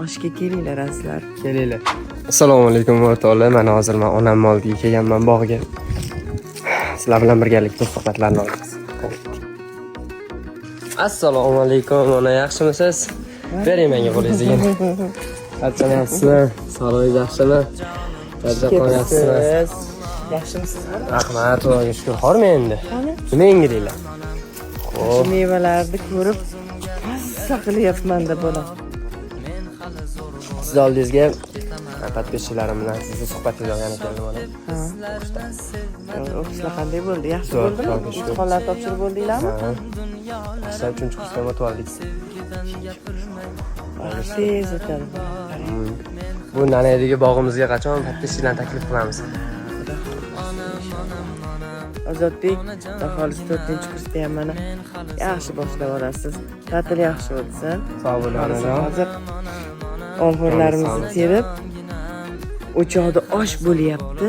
Oshga kelinglar azizlar. Kelinglar. Assalomu alaykum o'rtoqlar. Mana hozir men onamning oldiga kelganman bog'ga. Sizlar bilan birgalikda suhbatlarni olamiz. Assalomu alaykum. Ona yaxshimisiz? Bering menga qo'lingizga. Qachonasizlar? Salomingiz yaxshimi? Qachon yaxshisiz? Yaxshimisizmi? Rahmat, Xudoga shukr. Hormi endi? Nima yengilinglar? Shu mevalarni ko'rib mazza qilyapman-da bola. Siz oldingizga podpисчиklarim bilan sizni suhbatingizni olgani keldim ona. O'qishlar qanday bo'ldi? Yaxshi Zo'r, bo'ldimi? Xudoga shukr. Imtihonlar topshirib bo'ldinglarmi? Ha. Asal 3-kursdan o'tib oldik. Tez o'tadi. Bu Nanayadagi bog'imizga qachon podpисчиlarni taklif qilamiz? Ozodbek, xolis 4-kursda ham mana yaxshi boshlab olasiz. Ta'til yaxshi o'tsin. Sog' bo'ling onajon. Hozir oxirlarimizni terib, o'choqda osh bo'lyapti.